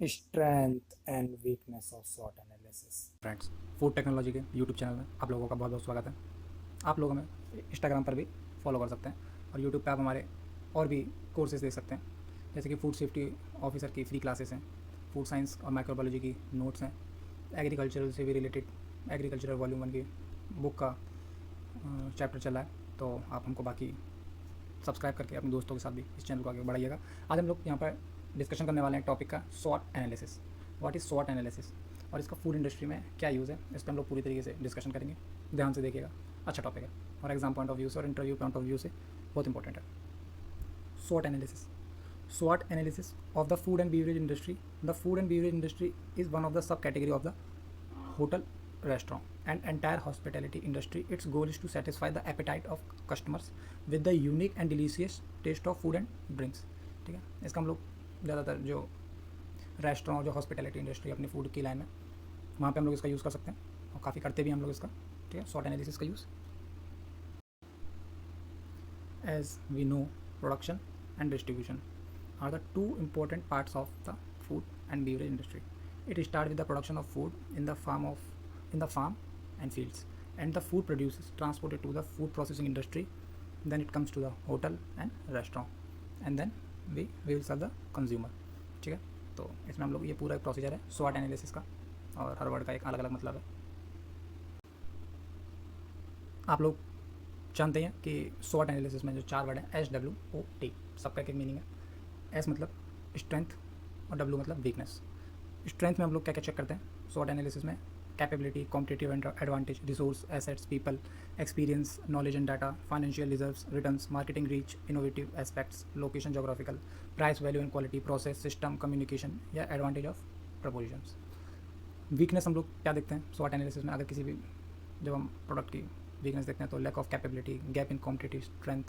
Strength and weakness of SWOT analysis. Friends, food technology के YouTube channel में आप लोगों का बहुत बहुत स्वागत है। आप लोग हमें इंस्टाग्राम पर भी फॉलो कर सकते हैं और यूट्यूब पे आप हमारे और भी कोर्सेज देख सकते हैं, जैसे कि फूड सेफ्टी ऑफिसर की फ्री क्लासेस हैं, फूड साइंस और माइक्रोबायोलॉजी की नोट्स हैं, एग्रीकल्चरल से भी रिलेटेड एग्रीकल्चरल वॉल्यूम 1 की बुक का चैप्टर चला है। तो आप हमको बाकी सब्सक्राइब करके अपने दोस्तों के साथ भी इस चैनल को आगे बढ़ाइएगा। आज हम लोग यहाँ पर डिस्कशन करने वाले हैं टॉपिक का स्वॉट एनालिसिस। व्हाट इज़ स्वॉट एनालिसिस और इसका फूड इंडस्ट्री में क्या यूज़ है, इस पर हम लोग पूरी तरीके से डिस्कशन करेंगे। ध्यान से देखिएगा, अच्छा टॉपिक है और एग्जाम पॉइंट ऑफ व्यू से और इंटरव्यू पॉइंट ऑफ व्यू से बहुत इंपॉर्टेंट है। स्वॉट analysis, SWOT analysis of the food and beverage industry. The food and beverage industry is one of the subcategory of the hotel, restaurant, and entire hospitality industry. Its goal is to satisfy the appetite of customers with the unique and delicious taste of food and drinks. ठीक है, इसका हम लोग ज़्यादातर जो restaurant, जो hospitality industry अपनी food की लाइन में, वहाँ पे हम लोग इसका यूज़ कर सकते हैं और काफ़ी करते भी हम लोग इसका। ठीक है, SWOT एनालिसिस का use. As we know, production and distribution are the two important parts of the food and beverage industry. It starts with the production of food in the farm and fields, and the food produced is transported to the food processing industry. Then it comes to the hotel and restaurant, and then we will serve the consumer. ठीक है, तो इसमें हम लोग ये पूरा एक procedure है SWOT एनालिसिस का, और हर वर्ड का एक अलग अलग मतलब है। आप लोग जानते हैं कि SWOT एनालिसिस में जो 4 वर्ड हैं SWOT, सबका एक मीनिंग है। S मतलब स्ट्रेंथ और W मतलब वीकनेस। स्ट्रेंथ में हम लोग क्या क्या चेक करते हैं SWOT एनालिसिस में? Capability, competitive advantage, resource, assets, people, experience, knowledge and data, financial reserves, returns, marketing reach, innovative aspects, location, geographical, price, value and quality, process, system, communication या advantage of propositions. Weakness हम लोग क्या देखते हैं SWOT analysis में? अगर किसी भी, जब हम प्रोडक्ट की वीकनेस देखते हैं तो lack of capability, gap in competitive strength,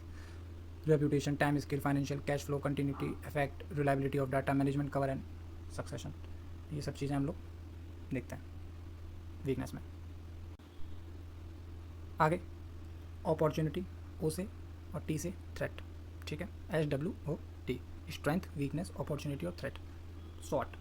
reputation, time scale, financial, cash flow, continuity, effect, reliability of data, management, cover and succession. ये सब चीज़ें हम लोग देखते हैं वीकनेस में। आगे अपॉर्चुनिटी, O से और T से थ्रेट। ठीक है, SWOT, स्ट्रेंथ, वीकनेस, अपॉर्चुनिटी और थ्रेट। SWOT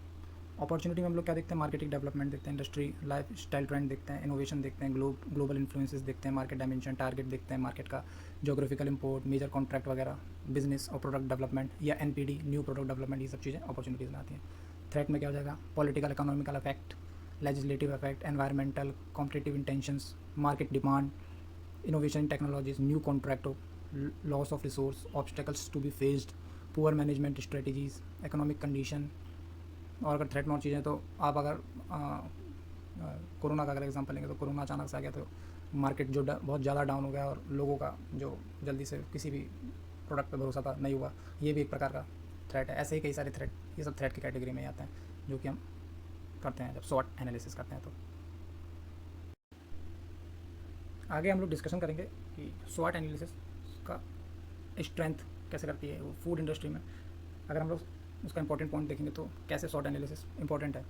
अपॉर्चुनिटी में हम लोग क्या देखते हैं? मार्केटिंग डेवलपमेंट देखते हैं, इंडस्ट्री लाइफ स्टाइल ट्रेंड देखते हैं, इनोवेशन देखते हैं, ग्लोबल इन्फ्लुएंसेस देखते हैं, मार्केट डायमेंशन, टारगेट देखते हैं, मार्केट का जोग्राफिकल इंपोर्ट, मेजर कॉन्ट्रैक्ट वगैरह, बिजनेस और प्रोडक्ट डेवलपमेंट या NPD, न्यू प्रोडक्ट डेवलपमेंट, ये सब चीज़ें अपॉर्चुनिटीज़ में आती हैं। थ्रेट में क्या हो जाएगा? Political economical effect, legislative effect, environmental, competitive intentions, market demand, innovation technologies, new contract, loss of resource, obstacles to be faced, poor management strategies, economic condition. और अगर थ्रेट में और चीज़ें, तो आप अगर कोरोना का अगर एग्जांपल लेंगे तो कोरोना अचानक से आ गया तो मार्केट जो बहुत ज़्यादा डाउन हो गया और लोगों का जो जल्दी से किसी भी प्रोडक्ट पे भरोसा था नहीं हुआ, ये भी एक प्रकार का थ्रेट है। ऐसे ही कई सारे थ्रेट, ये सब थ्रेट की कैटेगरी में आते हैं जो कि हम करते हैं जब SWOT एनालिसिस करते हैं। तो आगे हम लोग डिस्कशन करेंगे कि SWOT एनालिसिस का स्ट्रेंथ कैसे करती है वो फूड इंडस्ट्री में। अगर हम लोग उसका इंपॉर्टेंट पॉइंट देखेंगे तो कैसे SWOT एनालिसिस इंपॉर्टेंट है,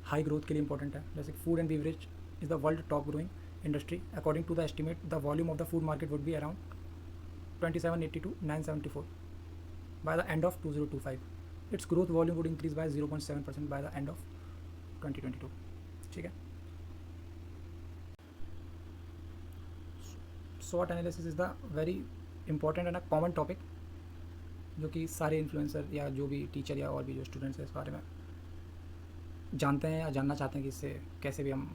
हाई ग्रोथ के लिए इंपॉर्टेंट है। जैसे food and beverage is the world top growing industry. According to the estimate the volume of the food market would be around 2780 to 974 by the end of 2025. Its growth volume would increase by 0.7% by the end of 2022. ठीक है, SWOT analysis is the very important and a common topic जो कि सारे influencer या जो भी teacher या और भी जो स्टूडेंट्स हैं इस बारे में जानते हैं या जानना चाहते हैं कि इससे कैसे भी हम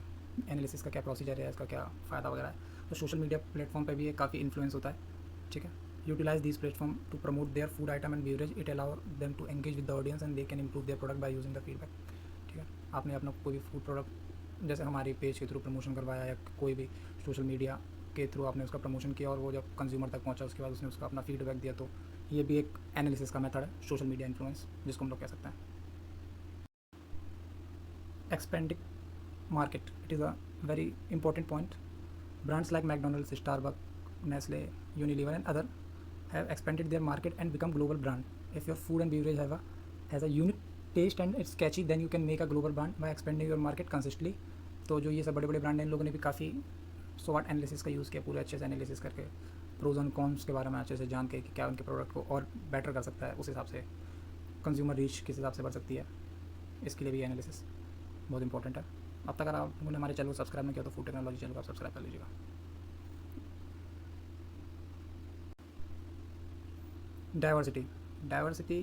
एनालिसिस का क्या प्रोसीजर है, इसका क्या फ़ायदा वगैरह है। तो सोशल मीडिया प्लेटफॉर्म पे भी ये काफ़ी इन्फ्लुएंस होता है। ठीक है, utilise this platform to promote their food item and beverage. It allow them to engage with the audience and they can improve their product by using the feedback. ठीक है, आपने अपना कोई भी फूड प्रोडक्ट जैसे हमारे पेज के through promotion करवाया या कोई भी सोशल मीडिया के थ्रू आपने उसका प्रमोशन किया और वो जब कंज्यूमर तक पहुंचा उसके बाद उसने उसका अपना फीडबैक दिया, तो ये भी एक एनालिसिस का मेथड है, सोशल मीडिया इन्फ्लुएंस जिसको हम लोग कह सकते हैं। Expanding market, it is a very important point. Brands like McDonald's, Starbucks, Nestle, Unilever and other have expanded their market and become global brand. If your food and beverage has a unique taste and it's catchy, then you can make a global brand by expanding your market consistently. तो जो ये सब बड़े बड़े brand हैं इन लोगों ने भी काफ़ी SWOT एनालिसिस का यूज़ किया, पूरे अच्छे से एनालिसिस करके प्रोज एंड कॉन्स के बारे में अच्छे से जान के कि क्या उनके प्रोडक्ट को और बेटर कर सकता है, उस हिसाब से कंज्यूमर रीच किस हिसाब से बढ़ सकती है। इसके लिए भी एनालिसिस बहुत इंपॉर्टेंट है। अब तक अगर आपने हमारे चैनल को सब्सक्राइब नहीं किया तो फूड टेक्नोलॉजी चैनल को आप सब्सक्राइब कर लीजिएगा। डाइवर्सिटी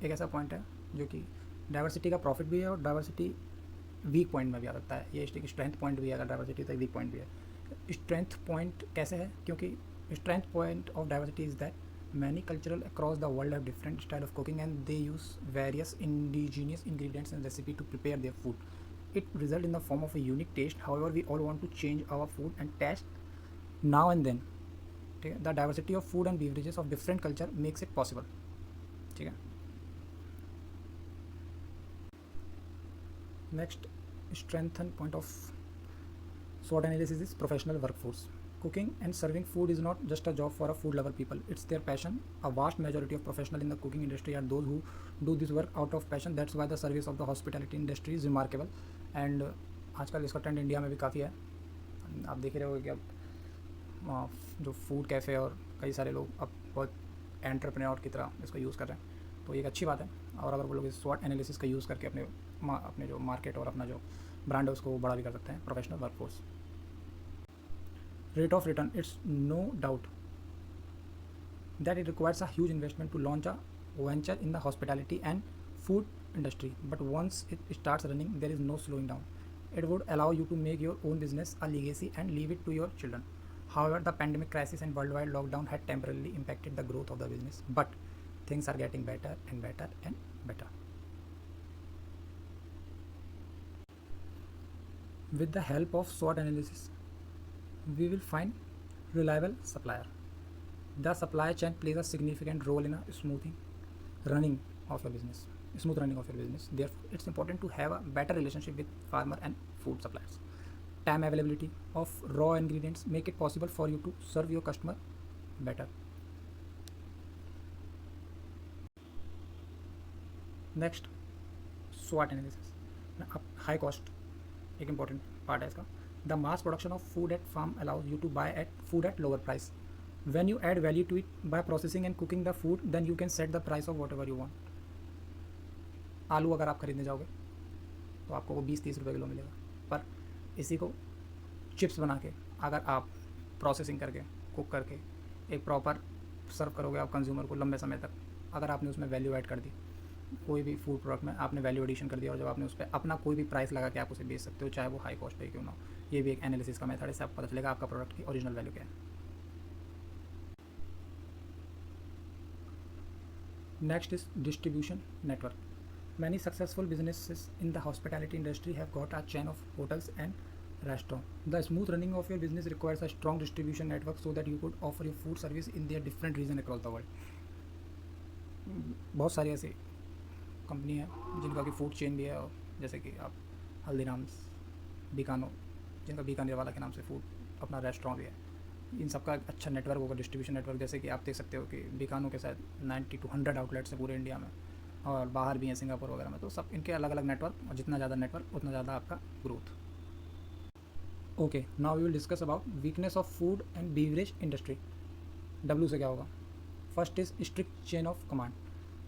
एक ऐसा पॉइंट है जो कि डाइवर्सिटी का प्रॉफिट भी है और डाइवर्सिटी वीक पॉइंट में भी आ सकता है। ये एक स्ट्रेंथ पॉइंट भी है, अगर डाइवर्सिटी तो वीक पॉइंट भी है। स्ट्रेंथ पॉइंट कैसे है? क्योंकि strength point of diversity is that many cultural across the world have different style of cooking and they use various indigenous ingredients and recipe to prepare their food. It result in the form of a unique taste. However, we all want to change our food and taste now and then. ठीक है, the diversity of food and beverages of different culture makes it possible. ठीक है, next strengthen point of SWOT analysis is professional workforce. Cooking and serving food is not just a job for a food lover people, it's their passion. A vast majority of professionals in the cooking industry are those who do this work out of passion. That's why the service of the hospitality industry is remarkable. And आजकल इसका trend India में भी काफ़ी है। आप देख रहे हो कि अब जो फूड कैफ़े और कई सारे लोग अब बहुत एंटरप्रेन्योर की तरह इसको यूज़ कर रहे हैं, तो ये एक अच्छी बात है। और अगर वो लोग इस SWOT एनालिसिस का यूज़ करके अपने जो मार्केट और अपना जो ब्रांड है उसको बड़ा भी कर सकते हैं। Professional workforce rate of return, it's no doubt that it requires a huge investment to launch a venture in the hospitality and food industry, but once it starts running there is no slowing down. It would allow you to make your own business a legacy and leave it to your children. However, the pandemic crisis and worldwide lockdown had temporarily impacted the growth of the business, but things are getting better and better and better. With the help of SWOT analysis, we will find reliable supplier. The supply chain plays a significant role in a smooth running of your business. Therefore, it's important to have a better relationship with farmer and food suppliers. Time availability of raw ingredients make it possible for you to serve your customer better. Next, SWOT analysis. High cost एक important part है इसका. The mass production of food at farm allows you to buy food at lower price. When you add value to it by processing and cooking the food, then you can set the price of whatever you want. आलू अगर आप खरीदने जाओगे तो आपको वो 20-30 रुपये kilo मिलेगा, पर इसी को चिप्स बना के अगर आप प्रोसेसिंग करके कुक करके एक प्रॉपर सर्व करोगे आप कंज्यूमर को लंबे समय तक, अगर आपने उसमें वैल्यू ऐड कर दी, कोई भी फूड प्रोडक्ट में आपने वैल्यू एडिशन कर दिया और जब आपने उस पर अपना कोई भी प्राइस लगा के आप उसे बेच सकते हो, चाहे वो हाई कॉस्ट पे क्यों ना हो। ये भी एक एनालिसिस का मेथड है, इससे आपको पता चलेगा आपका प्रोडक्ट की ओरिजिनल वैल्यू क्या है। Next is distribution network. Many successful businesses in the hospitality industry have got a chain of hotels and restaurants. The smooth running of your business requires a strong distribution network so that you could offer your food service in their different regions across the world. बहुत सारी ऐसी company है जिनका कि food chain भी है, और जैसे कि आप हल्दीराम्स, बीकानो, जिनका बीकानेर वाला के नाम से फूड अपना रेस्टोरेंट भी है, इन सब का अच्छा नेटवर्क होगा, डिस्ट्रीब्यूशन नेटवर्क। जैसे कि आप देख सकते हो कि बीकानो के शायद 90 to 100 आउटलेट्स हैं पूरे इंडिया में, और बाहर भी हैं सिंगापुर वगैरह में, तो सब इनके अलग अलग नेटवर्क, और जितना ज़्यादा नेटवर्क उतना ज़्यादा आपका growth. Okay, now we will discuss about weakness of food and beverage industry. W से क्या होगा? First is strict chain of command.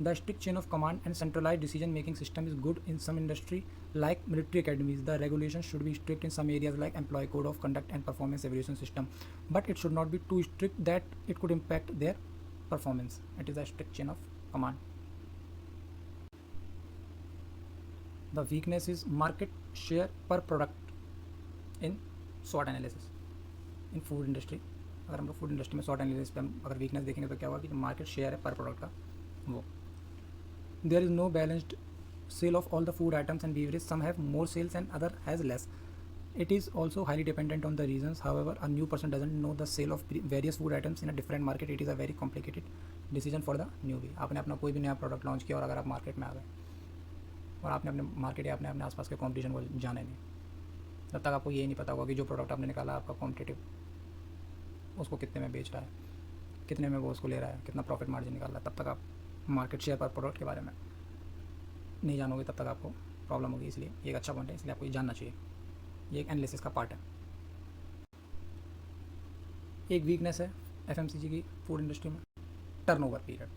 The strict chain of command and centralise decision making system is good in some industry like military academies. The regulation should be strict in some areas like employ code of conduct and performance evaluation system, but it should not be too strict that it could impact their performance. It is a strict chain of command. The weakness is market share per product in SWOT analysis in food industry. अगर हम लोग food industry में SWOT analysis पे हम अगर weakness देखेंगे तो क्या होगा कि जो मार्केट शेयर है पर प्रोडक्ट का, वो there is no balanced sale of all the food items and beverage. Some have more sales and other has less. It is also highly dependent on the regions. However, a new person doesn't know the sale of various food items in a different market. It is a very complicated decision for the newbie. आपने अपना कोई भी नया product launch किया और अगर आप market में आ गए और आपने अपने मार्केट या अपने आसपास के कंपटीशन को जाने नहीं, तब तक आपको ये नहीं पता होगा कि जो प्रोडक्ट आपने निकाला आपका कॉम्पिटिटिव उसको कितने में बेच रहा है, कितने में वो उसको ले रहा है, कितना प्रॉफिट मार्जिन निकाल रहा है. तब तक आप मार्केट शेयर पर प्रोडक्ट के बारे में नहीं जानोगे, तब तक आपको प्रॉब्लम होगी. इसलिए ये एक अच्छा पॉइंट है, इसलिए आपको ये जानना चाहिए. ये एक एनालिसिस का पार्ट है. एक वीकनेस है FMCG की फूड इंडस्ट्री में, turnover period.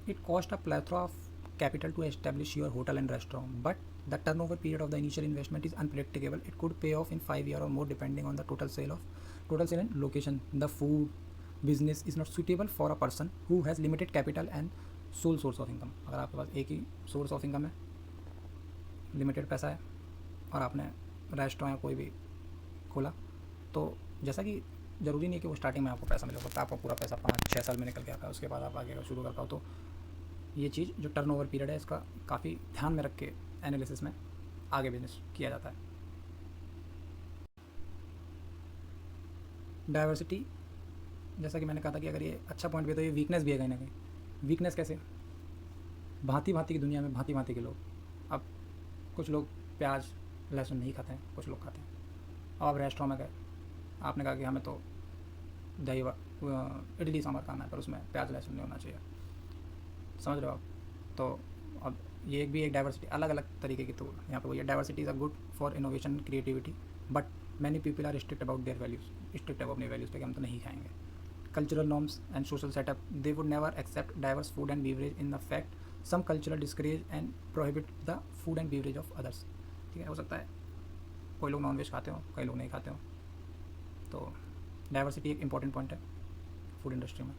It cost a plethora of capital to establish your hotel and restaurant, but the turnover period of the initial investment is unpredictable. It could pay off in 5 years or more depending on the total sale and location. The food business is not suitable for a person who has limited capital and sole source of income. अगर आपके पास एक ही source of income है, limited पैसा है और आपने restaurant या कोई भी खोला, तो जैसा कि ज़रूरी नहीं है कि वो स्टार्टिंग में आपको पैसा मिलेगा, तो आपका पूरा पैसा 5-6 साल में निकल के आता है, उसके बाद आप आगे शुरू कर पाओ। तो ये चीज़ जो टर्नओवर पीरियड है इसका काफ़ी ध्यान में रख के एनालिसिस में आगे बिजनेस किया जाता है। डाइवर्सिटी, जैसा कि मैंने कहा था कि अगर ये अच्छा पॉइंट भी है तो ये वीकनेस भी है कहीं ना कहीं। वीकनेस कैसे? भांति भांति की दुनिया में भांति भांति के लोग। अब कुछ लोग प्याज लहसुन नहीं खाते हैं, कुछ लोग खाते हैं। अब आप रेस्टोरेंट में गए, आपने कहा कि हमें तो दही इडली सांभर खाना है पर उसमें प्याज लहसुन नहीं होना चाहिए, समझ रहे हो आप? तो अब ये एक डाइवर्सिटी, अलग अलग तरीके की। तो यहाँ पे वो ये diversity is a good for innovation creativity, but many people are strict about their values, strict about अपनी वैल्यूज़ पे कि हम तो नहीं खाएंगे। Cultural norms and social setup, they would never accept diverse food and beverage in the fact some cultural discourage and prohibit the food and beverage of others. ठीक है, हो सकता है कोई लोग नॉन वेज खाते हो, कई लोग नहीं खाते हो। तो डाइवर्सिटी एक इंपॉर्टेंट पॉइंट है फूड इंडस्ट्री में,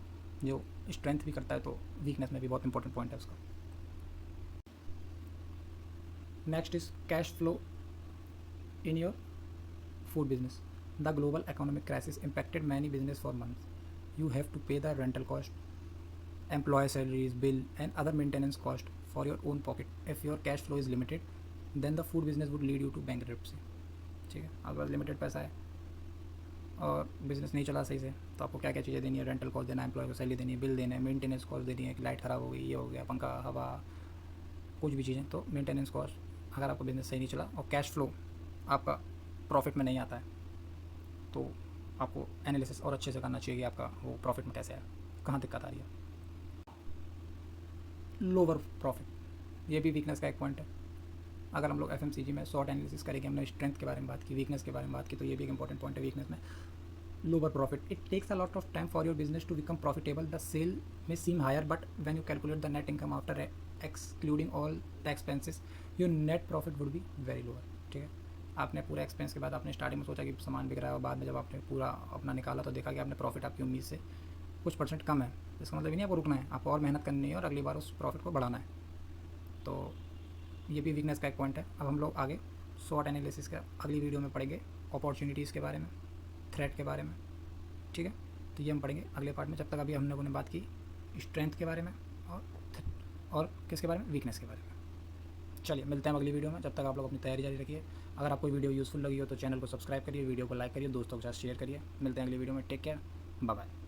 जो स्ट्रेंथ भी करता है तो वीकनेस में भी बहुत इंपॉर्टेंट पॉइंट है उसका। Next is cash flow in your food business. The global economic crisis impacted many business for months. You have to pay the rental cost, employee salaries, bill and other maintenance cost for your own pocket. If your cash flow is limited, then the food business would lead you to bankruptcy. ठीक है, आपके पास limited पैसा है और business नहीं चला सही से, तो आपको क्या क्या चीज़ें देनी है? रेंटल कॉस्ट देना है, एम्प्लॉय को सैलरी देनी है, बिल देना है, मेंटेनेंस कॉस्ट देनी है कि लाइट ख़राब हो गई, ये हो गया, पंखा, हवा, कुछ भी चीज़ें। तो मेंटेनेंस कॉस्ट, अगर आपका बिजनेस सही नहीं चला और कैश फ्लो आपका प्रॉफिट में नहीं आता है, तो आपको एनालिसिस और अच्छे से करना चाहिए कि आपका वो प्रॉफिट में कैसे है, कहाँ दिक्कत आ रही है। लोअर प्रॉफिट, ये भी वीकनेस का एक पॉइंट है। अगर हम लोग एफएमसीजी में शॉर्ट एनालिसिस करेंगे, हमने स्ट्रेंथ के बारे में बात की, वीकनेस के बारे में बात की, तो ये भी एक इंपॉर्टेंट पॉइंट है वीकनेस में। Lower profit, it takes a lot of time for your business to become profitable. The sale may seem higher but when you calculate the net income after excluding all the expenses, your net profit would be very lower. ठीक है, आपने पूरा expense के बाद आपने starting में सोचा कि सामान बिक रहा है और बाद में जब आपने पूरा अपना निकाला तो देखा कि आपने प्रॉफिट आपकी उम्मीद से कुछ परसेंट कम है। इसका मतलब ये नहीं आपको रुकना है, आपको और मेहनत करनी है और अगली बार उस प्रॉफिट को बढ़ाना है। तो ये भी वीकनेस का एक पॉइंट है। अब हम लोग आगे शॉर्ट एनालिसिस का अगली वीडियो में पढ़ेंगे, अपॉर्चुनिटीज़ के बारे में, थ्रेट के बारे में। ठीक है, तो ये हम पढ़ेंगे अगले पार्ट में। जब तक अभी हम लोगों ने बात की स्ट्रेंथ के बारे में और किसके बारे में? वीकनेस के बारे में। चलिए मिलते हैं अगली वीडियो में, जब तक आप लोग अपनी तैयारी जारी रखिए। अगर आपको वीडियो यूज़फुल लगी हो तो चैनल को सब्सक्राइब करिए, वीडियो को लाइक करिए, दोस्तों के साथ शेयर करिए। मिलते हैं अगली वीडियो में, टेक केयर, बाय बाय।